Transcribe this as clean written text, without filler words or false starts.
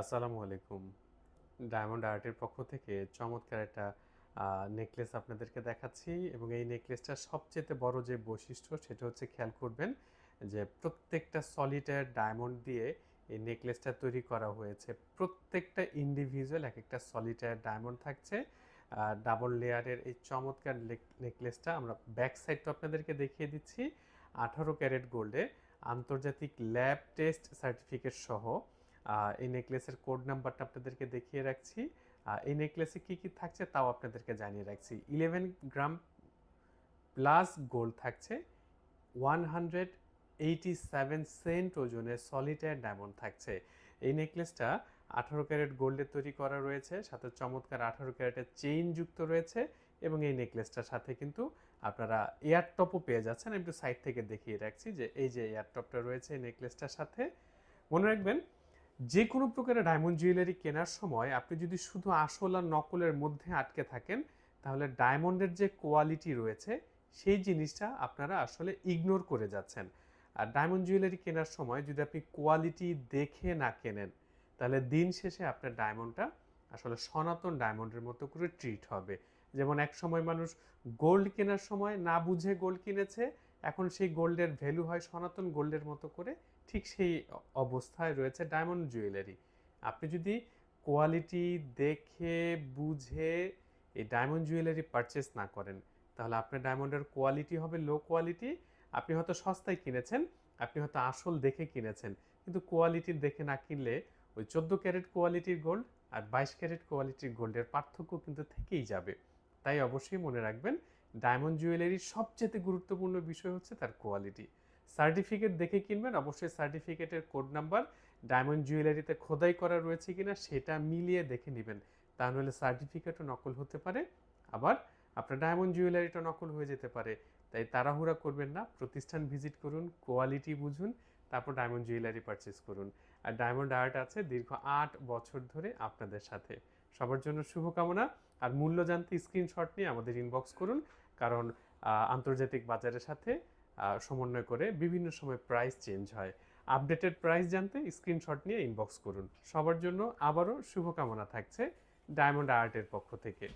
আসসালামু আলাইকুম। ডায়মন্ড আর্টের পক্ষ থেকে চমৎকার একটা নেকলেস আপনাদেরকে দেখাচ্ছি এবং এই নেকলেসটার সবচাইতে বড় যে বৈশিষ্ট্য সেটা হচ্ছে খেয়াল করবেন যে প্রত্যেকটা সলিটার ডায়মন্ড দিয়ে এই নেকলেসটা তৈরি করা হয়েছে। প্রত্যেকটা ইন্ডিভিজুয়াল একেকটা সলিটার ডায়মন্ড থাকছে। ডাবল লেয়ারের এই চমৎকার নেকলেসটা আমরা ব্যাক সাইডটা আপনাদেরকে দেখিয়ে দিচ্ছি। 18 ক্যারেট গোল্ডে আন্তর্জাতিক ল্যাব টেস্ট সার্টিফিকেট সহ এই নেকলেসের কোড নাম্বারটা আপনাদেরকে দেখিয়ে রাখছি। এই নেকলেসে কি কি থাকছে তাও আপনাদেরকে জানিয়ে রাখছি। 11 গ্রাম প্লাস গোল্ড থাকছে, 187 সেন্ট ওজনের সলিটার ডায়মন্ড থাকছে। এই নেকলেসটা 18 ক্যারেট গোল্ডের তৈরি করা রয়েছে, সাথে চমৎকার 18 ক্যারেটের চেইন যুক্ত রয়েছে এবং এই নেকলেসটার সাথে কিন্তু আপনারা এয়ারটপও পেয়ে যাচ্ছেন। আমি একটু সাইড থেকে দেখিয়ে রাখছি যে এই যে এয়ারটপটা রয়েছে এই নেকলেসটার সাথে। মনে রাখবেন, যে কোনো প্রকারের ডায়মন্ড জুয়েলারি কেনার সময় আপনি যদি শুধু আসল আর নকলের মধ্যে আটকে থাকেন, তাহলে ডায়মন্ডের যে কোয়ালিটি রয়েছে সেই জিনিসটা আপনারা আসলে ইগনোর করে যাচ্ছেন। আর ডায়মন্ড জুয়েলারি কেনার সময় যদি আপনি কোয়ালিটি দেখে না কেনেন, তাহলে দিন শেষে আপনার ডায়মন্ডটা আসলে সনাতন ডায়মন্ডের মতো করে ট্রিট হবে। যেমন এক সময় মানুষ গোল্ড কেনার সময় না বুঝে গোল্ড কিনেছে, এখন সেই গোল্ডের ভ্যালু হয় সনাতন গোল্ডের মতো করে। ঠিক সেই অবস্থায় রয়েছে ডায়মন্ড জুয়েলারি। আপনি যদি কোয়ালিটি দেখে বুঝে এই ডায়মন্ড জুয়েলারি পারচেস না করেন, তাহলে আপনার ডায়মন্ডের কোয়ালিটি হবে লো কোয়ালিটি। আপনি হয়তো সস্তায় কিনেছেন, আপনি হয়তো আসল দেখে কিনেছেন, কিন্তু কোয়ালিটি দেখে না কিনলে ওই 14 ক্যারেট কোয়ালিটির গোল্ড আর 22 ক্যারেট কোয়ালিটির গোল্ডের পার্থক্য কিন্তু থেকেই যাবে। তাই অবশ্যই মনে রাখবেন, ডায়মন্ড জুয়েলারির সবচেয়ে গুরুত্বপূর্ণ বিষয় হচ্ছে তার কোয়ালিটি। সার্টিফিকেট দেখে কিনবেন, অবশ্যই সার্টিফিকেটের কোড নাম্বার ডায়মন্ড জুয়েলারিতে খোদাই করা রয়েছে কিনা সেটা মিলিয়ে দেখে নেবেন। তা নাহলে সার্টিফিকেটও নকল হতে পারে, আবার আপনার ডায়মন্ড জুয়েলারিটা নকল হয়ে যেতে পারে। তাই তাড়াহুড়া করবেন না, প্রতিষ্ঠান ভিজিট করুন, কোয়ালিটি বুঝুন, তারপর ডায়মন্ড জুয়েলারি পারচেস করুন। আর ডায়মন্ড আর্ট আছে দীর্ঘ 8 বছর ধরে আপনাদের সাথে। সবার জন্য শুভকামনা। আর মূল্য জানতে স্ক্রিনশট নিয়ে আমাদের ইনবক্স করুন, কারণ আন্তর্জাতিক বাজারের সাথে সমন্বয় করে বিভিন্ন সময় প্রাইস চেঞ্জ হয়। আপডেটেড প্রাইস জানতে স্ক্রিনশট নিয়ে ইনবক্স করুন। সবার জন্য আবারও শুভকামনা থাকছে ডায়মন্ড আর্টের পক্ষ থেকে।